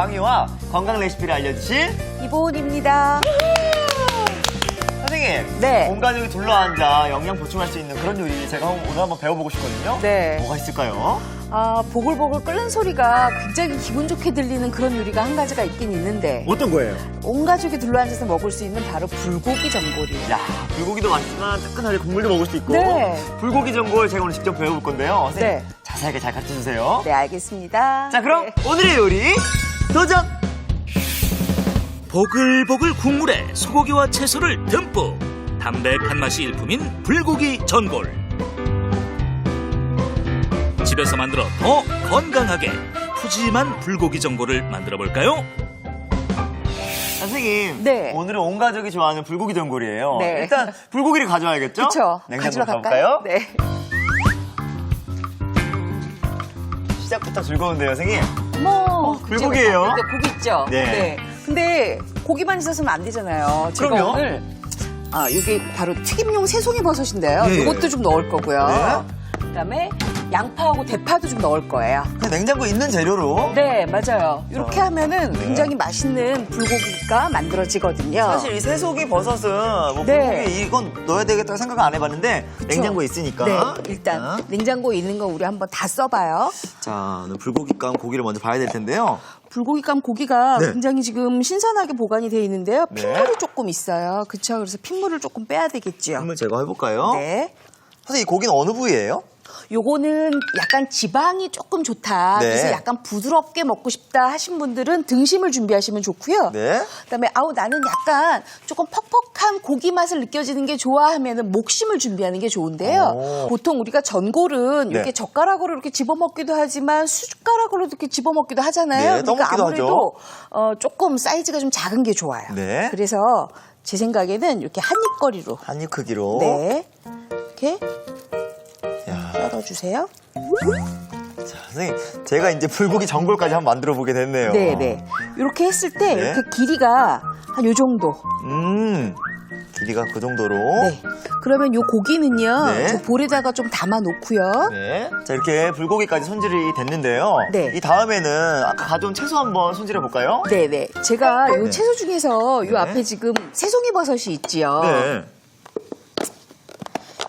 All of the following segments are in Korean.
광희와 건강 레시피를 알려주실 이보은입니다. 선생님. 네. 온 가족이 둘러앉아 영양 보충할 수 있는 그런 요리 제가 오늘 한번 배워보고 싶거든요. 네. 뭐가 있을까요? 보글보글 끓는 소리가 굉장히 기분 좋게 들리는 그런 요리가 한 가지가 있긴 있는데 어떤 거예요? 온 가족이 둘러앉아서 먹을 수 있는 바로 불고기 전골이에요. 야, 불고기도 맛있지만 뜨끈하게 국물도 먹을 수 있고 네. 불고기 전골 제가 오늘 직접 배워볼 건데요. 선생님, 네. 자세하게 잘 가르쳐주세요. 네, 알겠습니다. 자, 그럼 네. 오늘의 요리 도전! 보글보글 국물에 소고기와 채소를 듬뿍 담백한 맛이 일품인 불고기 전골. 집에서 만들어 더 건강하게 푸짐한 불고기 전골을 만들어 볼까요? 선생님, 네. 오늘은 온 가족이 좋아하는 불고기 전골이에요. 네. 일단 불고기를 가져와야겠죠? 그렇죠. 냉장고로 가지러 가볼까요? 갈까요? 네. 시작부터 즐거운데요, 선생님? 그쵸. 불고기예요. 근데 고기 있죠? 네. 근데 고기만 있었으면 안 되잖아요. 제가 그럼요. 오늘 이게 바로 튀김용 새송이 버섯인데요. 네. 이것도 좀 넣을 거고요. 네. 그다음에 양파하고 대파도 좀 넣을 거예요. 그냥 냉장고에 있는 재료로 네, 맞아요. 이렇게 하면은 네. 굉장히 맛있는 불고기가 만들어지거든요. 사실 이 새속이 버섯은 뭐 네. 불고기 이건 넣어야 되겠다고 생각 안 해봤는데 냉장고에 있으니까 네, 일단 냉장고에 있는 거 우리 한번 다 써봐요. 자, 오늘 불고기 감 고기를 먼저 봐야 될 텐데요. 불고기감 고기가 네. 굉장히 지금 신선하게 보관이 되어 있는데요. 네. 핏물이 조금 있어요. 그렇죠? 그래서 핏물을 조금 빼야 되겠죠. 한번 제거해볼까요? 네. 선생님, 이 고기는 어느 부위예요? 요거는 약간 지방이 조금 좋다. 네. 그래서 약간 부드럽게 먹고 싶다 하신 분들은 등심을 준비하시면 좋고요. 네. 그다음에 나는 약간 조금 퍽퍽한 고기 맛을 느껴지는 게 좋아하면은 목심을 준비하는 게 좋은데요. 오. 보통 우리가 전골은 네. 이렇게 젓가락으로 이렇게 집어먹기도 하지만 숟가락으로 이렇게 집어먹기도 하잖아요. 네, 떠먹기도 아무래도 조금 사이즈가 좀 작은 게 좋아요. 네. 그래서 제 생각에는 이렇게 한 입거리로 한입 크기로. 네 이렇게 야. 썰어주세요. 자, 선생님, 제가 이제 불고기 전골까지 한번 만들어 보게 됐네요. 네네. 이렇게 했을 때 네. 이렇게 길이가 한 요 정도. 길이가 그 정도로. 네. 그러면 요 고기는요. 네. 저 볼에다가 좀 담아 놓고요. 네. 자, 이렇게 불고기까지 손질이 됐는데요. 네. 이 다음에는 아까 가져온 채소 한번 손질해 볼까요? 네네. 제가 요 네. 채소 중에서 요 네. 앞에 지금 새송이 버섯이 있지요. 네.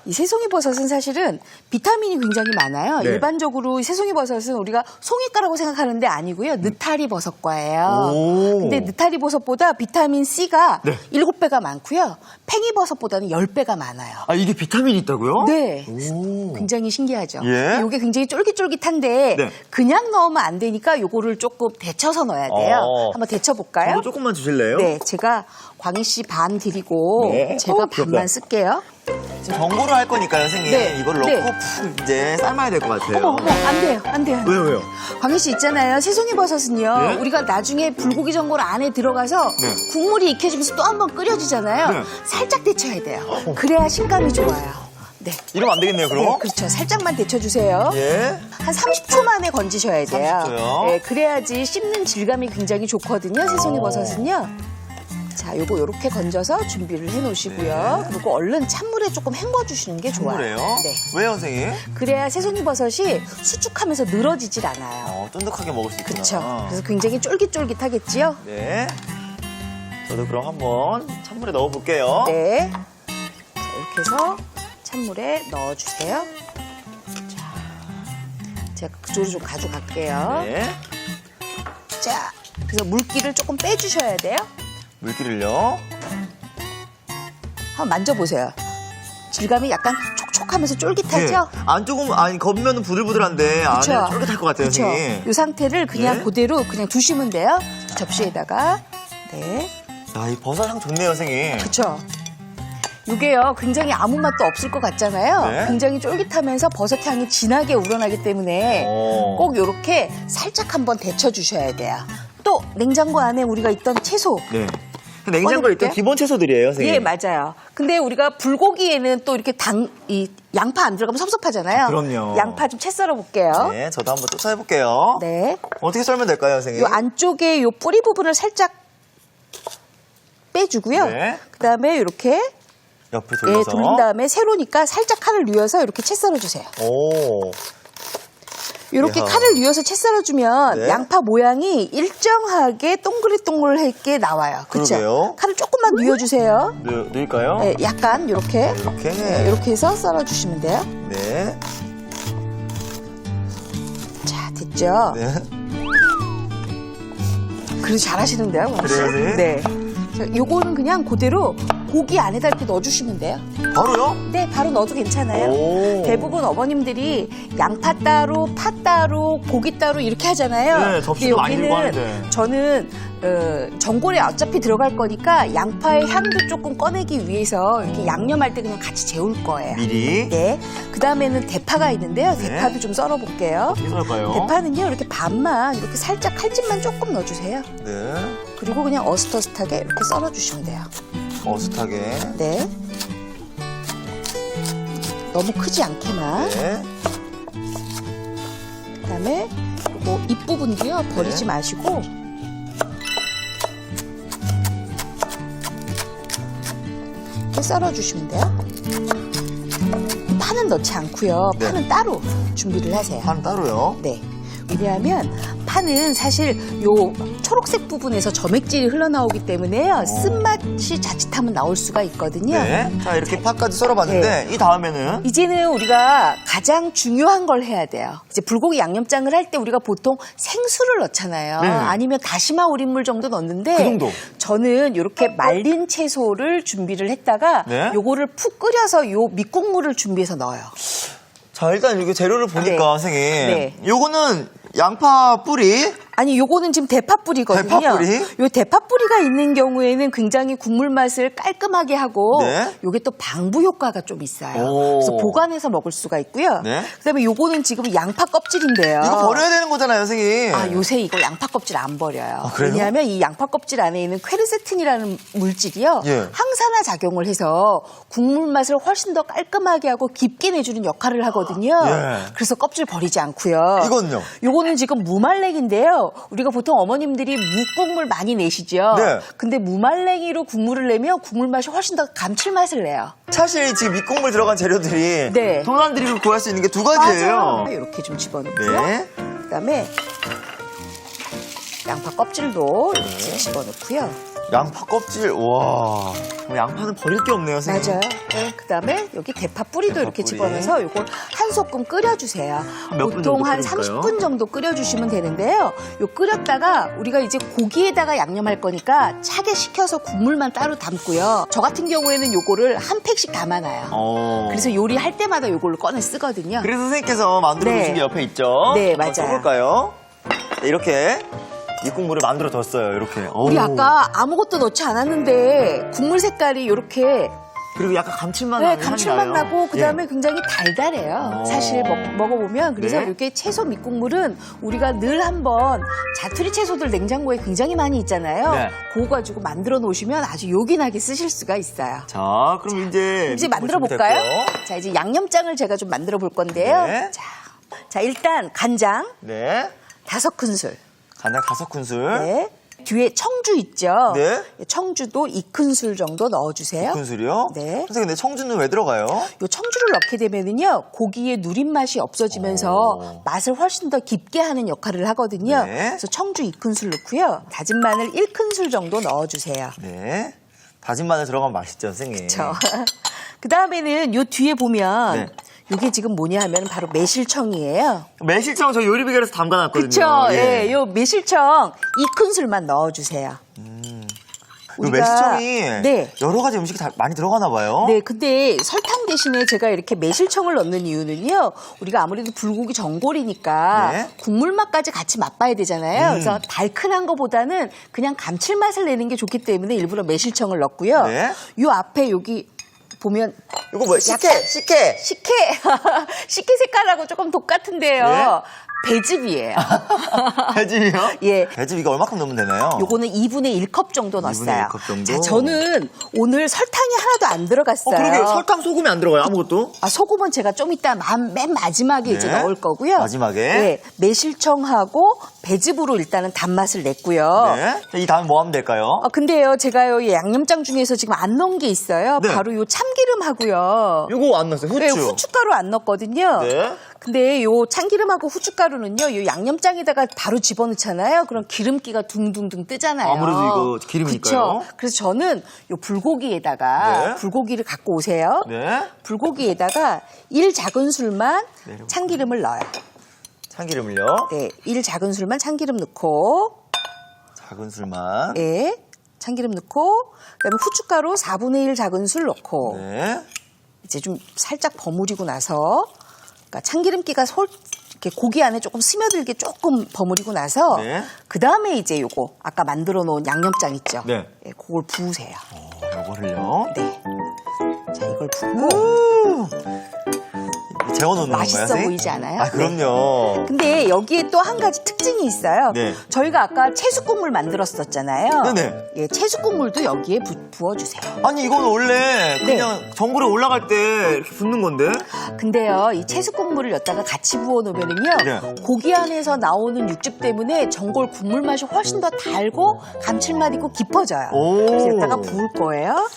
이 새송이 버섯은 사실은 비타민이 굉장히 많아요. 네. 일반적으로 이 새송이 버섯은 우리가 송이과라고 생각하는데 아니고요. 느타리 버섯과예요. 오. 근데 느타리 버섯보다 비타민 C가 네. 7배가 많고요. 팽이 버섯보다는 10배가 많아요. 아, 이게 비타민이 있다고요? 네. 오. 굉장히 신기하죠. 예. 이게 굉장히 쫄깃쫄깃한데 네. 그냥 넣으면 안 되니까 요거를 조금 데쳐서 넣어야 돼요. 한번 데쳐볼까요? 저도 조금만 주실래요? 네, 제가 광희 씨 반 드리고 네. 제가 귀엽다. 반만 쓸게요. 지금 전골을 할 거니까요, 선생님. 네. 이걸 넣고 네. 푹 이제 삶아야 될 것 같아요. 어머, 안 돼요, 안 돼요. 왜요? 광희 씨 있잖아요. 새송이 버섯은요. 네? 우리가 나중에 불고기 전골 안에 들어가서 네. 국물이 익혀지면서 또 한 번 끓여지잖아요. 네. 살짝 데쳐야 돼요. 그래야 식감이 좋아요. 네. 이러면 안 되겠네요, 그럼? 네, 그렇죠. 살짝만 데쳐주세요. 예. 한 30초 만에 건지셔야 돼요. 30초 요? 네, 그래야지 씹는 질감이 굉장히 좋거든요. 새송이 버섯은요. 자, 요거 요렇게 건져서 준비를 해 놓으시고요. 네. 그리고 얼른 찬물에 조금 헹궈 주시는 게 좋아요. 그래요? 네. 왜요, 선생님? 그래야 새송이 버섯이 수축하면서 늘어지질 않아요. 쫀득하게 먹을 수 있구나. 그렇죠. 그래서 굉장히 쫄깃쫄깃하겠지요. 네. 저도 그럼 한번 찬물에 넣어볼게요. 네. 자, 이렇게 해서 찬물에 넣어주세요. 자, 제가 그쪽으로 좀 가져갈게요. 네. 자, 그래서 물기를 조금 빼주셔야 돼요. 물기를요. 한번 만져보세요. 질감이 약간 촉촉하면서 쫄깃하죠? 안쪽은, 겉면은 부들부들한데, 안에 그쵸? 쫄깃할 것 같아요, 그쵸? 선생님. 이 상태를 그냥 네. 그대로 그냥 두시면 돼요. 접시에다가. 네. 야, 이 버섯 향 좋네요, 선생님. 그쵸? 이게요, 굉장히 아무 맛도 없을 것 같잖아요. 네. 굉장히 쫄깃하면서 버섯 향이 진하게 우러나기 때문에 오. 꼭 이렇게 살짝 한번 데쳐주셔야 돼요. 또 냉장고 안에 우리가 있던 채소. 네. 냉장고에 있던 꺼내볼게요? 기본 채소들이에요, 선생님. 예, 맞아요. 근데 우리가 불고기에는 또 이렇게 이 양파 안 들어가면 섭섭하잖아요. 그럼요. 양파 좀 채 썰어 볼게요. 네, 저도 한번 쫓아해볼게요. 네. 어떻게 썰면 될까요, 선생님? 요 안쪽에 요 뿌리 부분을 살짝 빼주고요. 네. 그다음에 이렇게 옆을 돌려서. 돌린 다음에 세로니까 살짝 칼을 뉘어서 이렇게 채 썰어주세요. 오. 이렇게 야. 칼을 뉘어서 채 썰어주면 네. 양파 모양이 일정하게 동글동글하게 나와요. 그렇죠? 그러게요. 칼을 조금만 뉘어주세요. 넣을까요? 네, 약간 이렇게 이렇게. 이렇게 해서 썰어주시면 돼요. 네. 자, 됐죠? 네. 그래도 잘하시는데요, 원씨? 그래요, 선생님? 네. 자, 요거는 그냥 그대로 고기 안에다 이렇게 넣어주시면 돼요. 바로요? 네, 바로 넣어도 괜찮아요. 오. 대부분 어머님들이 양파 따로, 파 따로, 고기 따로 이렇게 하잖아요. 네, 접시도 많이 들고 하는데. 저는 전골에 어차피 들어갈 거니까 양파의 향도 조금 꺼내기 위해서 이렇게 양념할 때 그냥 같이 재울 거예요. 미리. 네. 그 다음에는 대파가 있는데요. 네. 대파도 좀 썰어볼게요. 어떻게 썰까요? 대파는요, 이렇게 반만, 이렇게 살짝 칼집만 조금 넣어주세요. 네. 그리고 그냥 어슷어슷하게 이렇게 썰어주시면 돼요. 어슷하게. 네. 너무 크지 않게만. 네. 그다음에 뭐 잎부분도요 버리지 네. 마시고 이렇게 썰어주시면 돼요. 파는 넣지 않고요. 네. 파는 따로 준비를 하세요. 한 따로요? 네. 왜냐하면 파는 사실 요 초록색 부분에서 점액질이 흘러나오기 때문에요. 쓴맛이 자칫하면 나올 수가 있거든요. 네. 자, 이렇게 파까지 썰어봤는데, 이 다음에는? 이제는 우리가 가장 중요한 걸 해야 돼요. 이제 불고기 양념장을 할 때 우리가 보통 생수를 넣잖아요. 네. 아니면 다시마 우린물 정도 넣는데 그 정도. 저는 이렇게 말린 채소를 준비를 했다가 네. 요거를 푹 끓여서 요 밑국물을 준비해서 넣어요. 자, 일단 이렇게 재료를 보니까, 네. 선생님. 네. 요거는 양파 뿌리. 아니 요거는 지금 대파뿌리거든요. 대파뿌리? 요 대파뿌리가 있는 경우에는 굉장히 국물 맛을 깔끔하게 하고 네. 요게 또 방부 효과가 좀 있어요. 오. 그래서 보관해서 먹을 수가 있고요. 네. 그다음에 요거는 지금 양파 껍질인데요. 이거 버려야 되는 거잖아요, 선생님. 아, 요새 이거 양파 껍질 안 버려요. 아, 그래요? 왜냐하면 이 양파 껍질 안에 있는 퀘르세틴이라는 물질이요. 예. 항산화 작용을 해서 국물 맛을 훨씬 더 깔끔하게 하고 깊게 내주는 역할을 하거든요. 예. 그래서 껍질 버리지 않고요. 이건요? 요거는 지금 무말랭인데요. 우리가 보통 어머님들이 묵국물 많이 내시죠. 네. 근데 무말랭이로 국물을 내면 국물 맛이 훨씬 더 감칠맛을 내요. 사실 지금 밑국물 들어간 재료들이 네. 동안들이로 구할 수 있는 게 두 가지예요. 맞아요. 이렇게 좀 집어넣고요. 네. 그다음에 양파 껍질도 이렇게 집어넣고요. 양파 껍질, 와. 양파는 버릴 게 없네요, 선생님. 맞아요. 네, 그다음에 여기 대파 뿌리도 이렇게 대파 뿌리. 집어넣어서 이걸 한 소끔 끓여주세요. 몇 분 보통 정도 한 끓일까요? 30분 정도 끓여주시면 되는데요. 요 끓였다가 우리가 이제 고기에다가 양념할 거니까 차게 식혀서 국물만 따로 담고요. 저 같은 경우에는 요거를 한 팩씩 담아놔요. 그래서 요리할 때마다 요걸로 꺼내 쓰거든요. 그래서 선생님께서 만들어 네. 주신 게 옆에 있죠? 네, 한번 맞아요. 써볼까요? 네, 이렇게 밑국물을 만들어 뒀어요, 이렇게. 우리 오. 아까 아무것도 넣지 않았는데 국물 색깔이 이렇게 그리고 약간 감칠맛 네, 나는 감칠맛 향이 나요. 나고 그다음에 예. 굉장히 달달해요. 오. 사실 먹어보면 그래서 네. 이렇게 채소 밑국물은 우리가 늘 한번 자투리 채소들 냉장고에 굉장히 많이 있잖아요. 네. 그거 가지고 만들어 놓으시면 아주 요긴하게 쓰실 수가 있어요. 자, 그럼 이제 이제 밑국물 만들어 볼까요? 준비됐고요. 자, 이제 양념장을 제가 좀 만들어 볼 건데요. 네. 자, 일단 간장 네. 5큰술. 간장 5큰술. 네. 뒤에 청주 있죠? 네. 청주도 2큰술 정도 넣어주세요. 큰술이요? 네. 선생님, 근데 청주는 왜 들어가요? 요 청주를 넣게 되면은요 고기의 누린 맛이 없어지면서 오. 맛을 훨씬 더 깊게 하는 역할을 하거든요. 네. 그래서 청주 2큰술 넣고요. 다진 마늘 1큰술 정도 넣어주세요. 네. 다진 마늘 들어가면 맛있죠, 선생님. 그 다음에는 요 뒤에 보면 네. 요게 지금 뭐냐 하면 바로 매실청이에요. 매실청 저 요리비결에서 담가놨거든요. 그쵸? 예, 요 매실청 2큰술만 넣어주세요. 요 매실청이 네. 여러 가지 음식이 다 많이 들어가나 봐요. 네, 근데 설탕 대신에 제가 이렇게 매실청을 넣는 이유는요. 우리가 아무래도 불고기 전골이니까 네. 국물 맛까지 같이 맛봐야 되잖아요. 그래서 달큰한 것보다는 그냥 감칠맛을 내는 게 좋기 때문에 일부러 매실청을 넣고요. 네. 요 앞에 여기 보면 이거 뭐야? 식혜! 식혜 색깔하고 조금 똑같은데요. 네. 배즙이에요. 배즙이요? 예. 배즙 이거 얼마큼 넣으면 되나요? 요거는 2분의 1컵 정도 넣었어요. 1컵 정도? 자, 저는 오늘 설탕이 하나도 안 들어갔어요. 그러게요. 설탕, 소금이 안 들어가요, 아무것도? 소금은 제가 좀 이따 맨 마지막에 이제 네. 넣을 거고요. 마지막에? 네, 매실청하고 배즙으로 일단은 단맛을 냈고요. 네. 자, 이 다음에 뭐 하면 될까요? 근데요, 제가요, 이 양념장 중에서 지금 안 넣은 게 있어요. 네. 바로 요 참기름하고요. 요거 안 넣었어요, 후추. 네, 후춧가루 안 넣었거든요. 네. 근데 요 참기름하고 후춧가루는요, 요 양념장에다가 바로 집어넣잖아요. 그럼 기름기가 둥둥둥 뜨잖아요. 아무래도 이거 기름이니까요. 그쵸? 그래서 저는 요 불고기에다가 네. 불고기를 갖고 오세요. 네. 불고기에다가 1작은술만 내려볼게요. 참기름을 넣어요. 참기름을요. 네, 1작은술만 참기름 넣고, 작은 술만. 예, 참기름 넣고, 그다음에 후춧가루 4분의 1 작은술 넣고, 네. 이제 좀 살짝 버무리고 나서, 그러니까 참기름기가 이렇게 고기 안에 조금 스며들게 조금 버무리고 나서, 네. 그 다음에 이제 요거 아까 만들어 놓은 양념장 있죠? 네. 예, 그걸 부으세요. 요거를요. 네. 자, 이걸 부고, 재워놓는 건가요? 맛있어 선생님? 보이지 않아요? 아, 그럼요. 근데 여기에 또 한 가지 특징이 있어요. 네. 저희가 아까 채수국물 만들었었잖아요. 네네. 예, 채수국물도 여기에 부어주세요. 아니, 이건 원래 네. 그냥 전골에 올라갈 때 이렇게 붓는 건데? 근데요, 이 채수국물을 여기다가 같이 부어놓으면은요, 네. 고기 안에서 나오는 육즙 때문에 전골 국물 맛이 훨씬 더 달고 감칠맛 있고 깊어져요. 오. 그래서 여기다가 부을 거예요.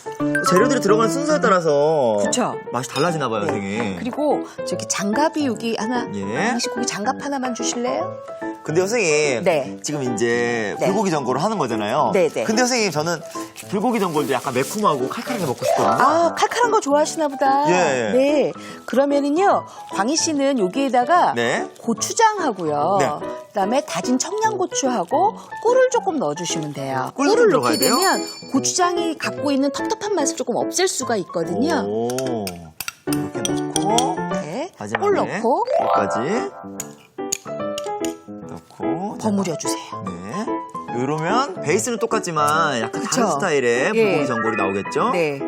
재료들이 들어가는 순서에 따라서 그쵸? 맛이 달라지나 봐요, 선생님. 그리고 저기 장갑이 여기 하나, 예. 혹시 고기 장갑 하나만 주실래요? 근데 선생님, 네. 지금 이제 네. 불고기 전골을 하는 거잖아요. 네, 네. 근데 선생님, 저는 불고기 전골도 약간 매콤하고 칼칼하게 먹고 싶거든요. 아, 칼칼한 거 좋아하시나 보다. 예. 네. 그러면은요, 광희 씨는 여기에다가 네. 고추장하고요. 네. 그다음에 다진 청양고추하고 꿀을 조금 넣어주시면 돼요. 꿀도 꿀을 좀 넣게 들어가야 되면 고추장이 갖고 있는 텁텁한 맛을 조금 없앨 수가 있거든요. 오. 이렇게 넣고, 네. 마지막에 꿀 넣고 여기까지 넣고 버무려 주세요. 네. 이러면 베이스는 똑같지만 약간 다른 그쵸? 스타일의 예. 불고기 전골이 나오겠죠? 네.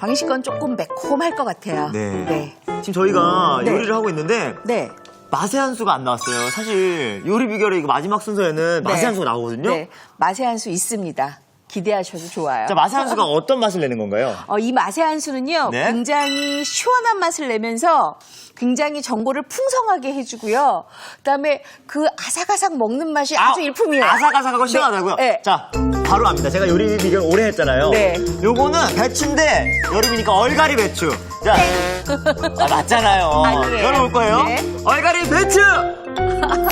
광희 씨 건 조금 매콤할 것 같아요. 네. 네. 지금 저희가 네. 요리를 하고 있는데 네. 맛의 한 수가 안 나왔어요. 사실 요리 비결의 이거 마지막 순서에는 맛의 네. 한 수가 나오거든요. 네. 맛의 한 수 있습니다. 기대하셔도 좋아요. 자, 맛의 한 수가 어떤 맛을 내는 건가요? 이 맛의 한 수는요, 네. 굉장히 시원한 맛을 내면서 굉장히 전골을 풍성하게 해주고요. 그다음에 그 아삭아삭 먹는 맛이 아주 일품이에요. 아삭아삭하고 시원하다고요? 네. 자, 바로 압니다. 제가 요리 비결 오래 했잖아요. 네. 요거는 배추인데 여름이니까 얼갈이 배추. 자, 맞잖아요. 아니에요. 열어볼 거예요. 네. 얼갈이 배추!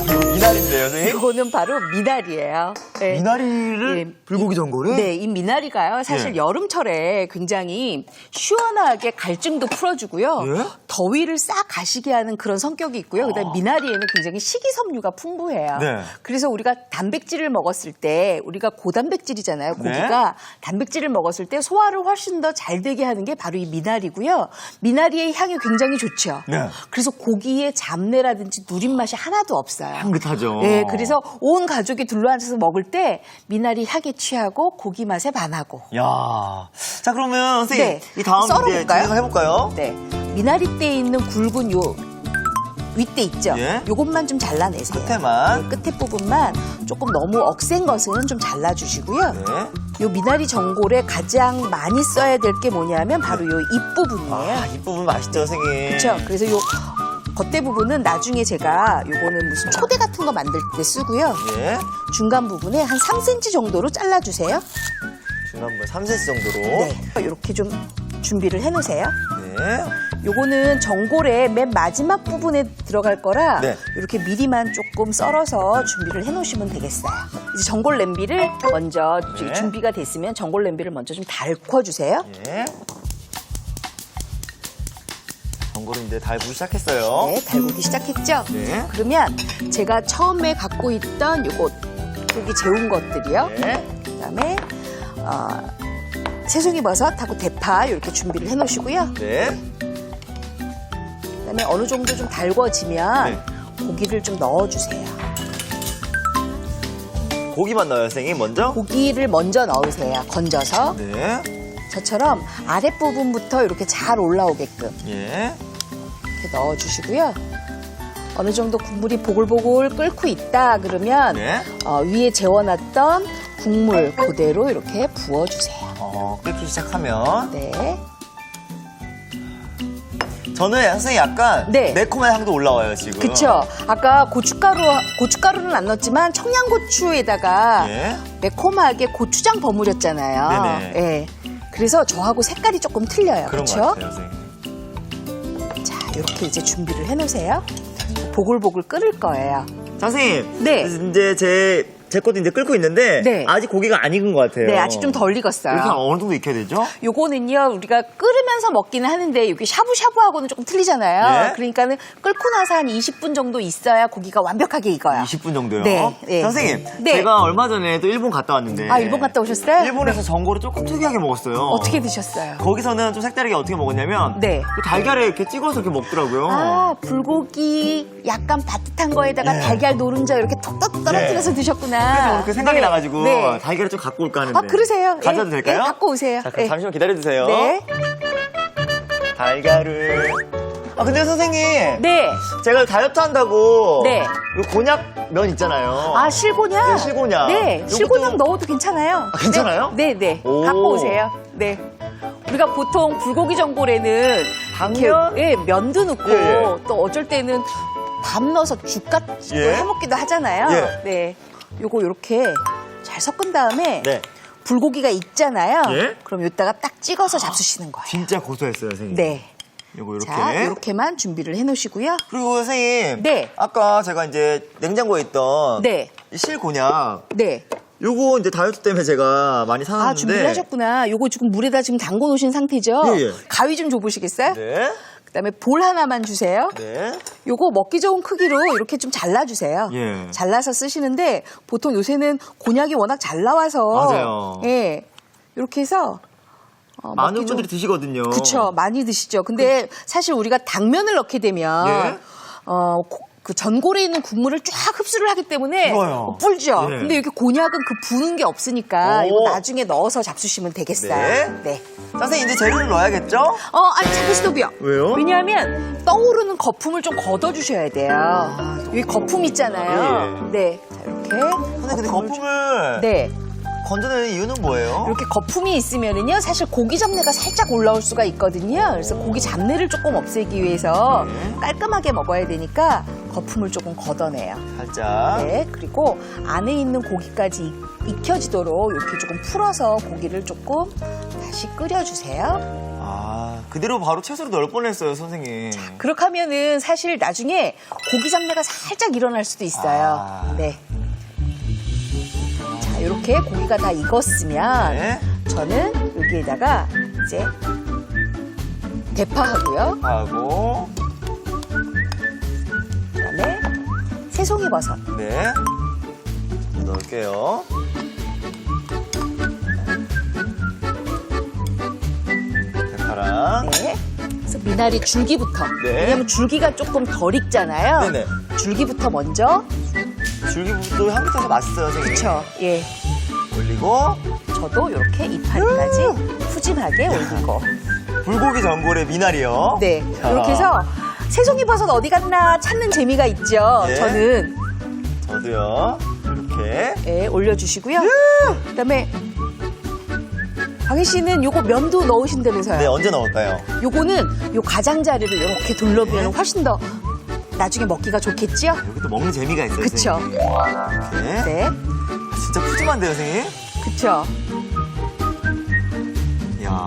이거 미나리인데요, 선생님? 이거는 바로 미나리예요. 네. 미나리를 네. 불고기 전골에? 네, 이 미나리가요. 사실 예. 여름철에 굉장히 시원하게 갈증도 풀어주고요. 예? 더위를 싹 가시게 하는 그런 성격이 있고요. 그다음에 미나리에는 굉장히 식이섬유가 풍부해요. 네. 그래서 우리가 단백질을 먹었을 때 우리가 고단백질이잖아요. 고기가 네. 단백질을 먹었을 때 소화를 훨씬 더 잘 되게 하는 게 바로 이 미나리고요. 미나리의 향이 굉장히 좋죠. 네. 그래서 고기의 잡내라든지 누린 맛이 하나도 없어요. 향긋하죠. 네, 그래서 온 가족이 둘러앉아서 먹을 때 미나리 향에 취하고 고기 맛에 반하고. 야, 자 그러면 선생님 네. 이 다음 이제 썰어볼까요? 진행을 해볼까요? 네, 미나리대에 있는 굵은 요 윗대 있죠? 예. 요것만 좀 잘라내세요. 끝에만. 네, 끝에 부분만 조금 너무 억센 것은 좀 잘라주시고요. 네. 요 미나리 전골에 가장 많이 써야 될 게 뭐냐면 바로 요 잎부분이에요. 아, 이 부분 맛있죠, 선생님. 그렇죠. 그래서 요 겉대 부분은 나중에 제가 요거는 무슨 초대 같은 거 만들 때 쓰고요. 예. 중간 부분에 한 3cm 정도로 잘라주세요. 중간부에 3cm 정도로. 네. 이렇게 좀 준비를 해놓으세요. 네. 요거는 전골의 맨 마지막 부분에 들어갈 거라 네. 이렇게 미리만 조금 썰어서 준비를 해놓으시면 되겠어요. 이제 전골 냄비를 먼저 네. 준비가 됐으면 전골 냄비를 먼저 좀 달궈주세요. 예. 전골은 이제 달고 시작했어요. 네, 달구기 시작했죠? 네. 그러면 제가 처음에 갖고 있던 요거 고기 재운 것들이요. 네. 그다음에 새송이 버섯하고 대파 이렇게 준비를 해놓으시고요. 네. 그다음에 어느 정도 좀 달궈지면 네. 고기를 좀 넣어주세요. 고기만 넣어요, 선생님, 먼저? 고기를 먼저 넣으세요. 건져서 네. 저처럼 아랫부분부터 이렇게 잘 올라오게끔 예. 이렇게 넣어주시고요. 어느 정도 국물이 보글보글 끓고 있다 그러면 네. 위에 재워놨던 국물 그대로 이렇게 부어주세요. 끓기 시작하면. 네. 저는 선생님 약간 네. 매콤한 향도 올라와요, 지금. 그쵸. 아까 고춧가루는 안 넣었지만 청양고추에다가 예. 매콤하게 고추장 버무렸잖아요. 네네. 예. 그래서 저하고 색깔이 조금 틀려요. 그런 것 그렇죠? 같아요, 선생님. 자, 이렇게 이제 준비를 해놓으세요. 보글보글 끓을 거예요. 선생님. 네. 이제 제 것도 이제 끓고 있는데 네. 아직 고기가 안 익은 것 같아요. 네, 아직 좀 덜 익었어요. 이렇게 어느 정도 익혀야 되죠? 요거는요, 우리가 끓으면서 먹기는 하는데, 이게 샤브샤브하고는 조금 틀리잖아요. 네. 그러니까는 끓고 나서 한 20분 정도 있어야 고기가 완벽하게 익어요. 20분 정도요? 네, 네. 선생님, 네. 제가 얼마 전에 또 일본 갔다 왔는데. 아, 일본 갔다 오셨어요? 일본에서 전골을 조금 특이하게 먹었어요. 어떻게 드셨어요? 거기서는 좀 색다르게 어떻게 먹었냐면. 네. 그 달걀에 이렇게 찍어서 이렇게 먹더라고요. 아, 불고기 약간 바듯한 거에다가 네. 달걀 노른자 이렇게 톡톡 떨어뜨려서 네. 드셨구나. 그래서 오늘 그 생각이 네. 나가지고 네. 달걀을 좀 갖고 올까 하는데. 아, 그러세요? 가져도 예, 될까요? 예, 갖고 오세요. 자, 그럼 예. 잠시만 기다려주세요. 네. 달걀을. 아, 근데 선생님. 네. 제가 다이어트 한다고. 네. 요 곤약 면 있잖아요. 아, 실곤약? 네, 실곤약. 네, 요것도- 실곤약 넣어도 괜찮아요. 아, 괜찮아요? 네, 네. 오. 갖고 오세요. 네. 우리가 보통 불고기 전골에는 당면? 이렇게, 예, 면도 넣고 예, 예. 또 어쩔 때는 밥 넣어서 죽 같은 거 예. 해먹기도 하잖아요. 예. 네. 요거 이렇게 잘 섞은 다음에 네. 불고기가 익잖아요. 예. 그럼 이따가 딱 찍어서 잡수시는 거예요. 진짜 고소했어요, 선생님. 네. 요거 이렇게. 자, 이렇게만 준비를 해 놓으시고요. 그리고 선생님. 네. 아까 제가 이제 냉장고에 있던. 네. 이 실곤약. 네. 요거 이제 다이어트 때문에 제가 많이 사놨는데. 아, 준비를 하셨구나. 요거 지금 물에다 지금 담궈 놓으신 상태죠? 예, 예. 가위 좀 줘보시겠어요? 네. 그다음에 볼 하나만 주세요. 네. 요거 먹기 좋은 크기로 이렇게 좀 잘라주세요. 예. 잘라서 쓰시는데 보통 요새는 곤약이 워낙 잘 나와서 맞아요. 예, 이렇게 해서 많은 먹기 분들이 드시거든요. 그쵸, 많이 드시죠. 근데 사실 우리가 당면을 넣게 되면 예. 그 전골에 있는 국물을 쫙 흡수를 하기 때문에 좋아요. 불죠. 예. 근데 이렇게 곤약은 그 부는 게 없으니까 오. 이거 나중에 넣어서 잡수시면 되겠어요. 네. 네. 선생님 이제 재료를 넣어야겠죠? 아니, 잠깐 스톱이요. 왜요? 왜냐하면 떠오르는 거품을 좀 걷어주셔야 돼요. 여기 거품 있잖아요. 네. 자, 이렇게. 선생님 근데 거품을 네. 건져내는 이유는 뭐예요? 이렇게 거품이 있으면은요, 사실 고기 잡내가 살짝 올라올 수가 있거든요. 그래서 고기 잡내를 조금 없애기 위해서 네. 깔끔하게 먹어야 되니까 거품을 조금 걷어내요. 살짝. 네. 그리고 안에 있는 고기까지 익혀지도록 이렇게 조금 풀어서 고기를 조금 다시 끓여주세요. 아, 그대로 바로 채소로 넣을 뻔했어요, 선생님. 그렇게 하면은 사실 나중에 고기 잡내가 살짝 일어날 수도 있어요. 아. 네. 자, 이렇게 고기가 다 익었으면 네. 저는 여기에다가 이제 대파하고요. 하고, 그다음에 새송이 버섯. 네. 넣을게요. 대파랑. 네. 그래서 미나리 줄기부터. 네. 왜냐면 줄기가 조금 덜 익잖아요. 네네. 줄기부터 먼저. 줄기부터 향긋해서 맛있어요, 선생님. 그렇죠. 예. 올리고, 저도 이렇게 이파리까지 푸짐하게 올리고. 불고기 전골에 미나리요. 네. 자. 이렇게 해서 새송이 버섯 어디 갔나 찾는 재미가 있죠. 예. 저는 저도요. 이렇게. 예, 올려주시고요. 그다음에 광희 씨는 요거 면도 넣으신다면서요. 네, 언제 넣을까요? 요거는 요 가장자리를 이렇게 둘러보면 훨씬 더 나중에 먹기가 좋겠죠? 여기 또 먹는 재미가 있어요, 그쵸. 선생님. 이렇게. 네. 진짜 푸짐한데요, 선생님? 그쵸. 이야.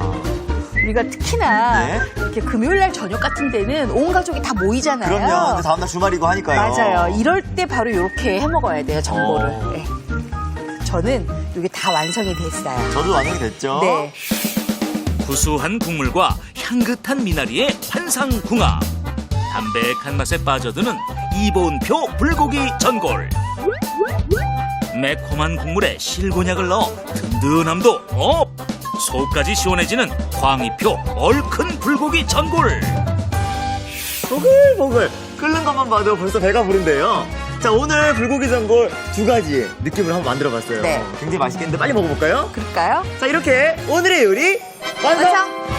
우리가 특히나 네. 이렇게 금요일 날 저녁 같은 데는 온 가족이 다 모이잖아요. 그럼요. 근데 다음날 주말이고 하니까요. 맞아요. 이럴 때 바로 이렇게 해 먹어야 돼요, 전골을. 어. 네. 저는 이게 다 완성이 됐어요. 저도 완성이 됐죠? 네. 구수한 국물과 향긋한 미나리의 환상궁합. 담백한 맛에 빠져드는 이보은표 불고기 전골. 매콤한 국물에 실곤약을 넣어 든든함도 업! 속까지 시원해지는 광희표 얼큰 불고기 전골. 보글보글 끓는 것만 봐도 벌써 배가 부른데요. 자, 오늘 불고기 전골 2가지 느낌을 한번 만들어봤어요. 네. 굉장히 맛있겠는데 빨리 먹어볼까요? 그럴까요? 자, 이렇게 오늘의 요리 완성! 완성!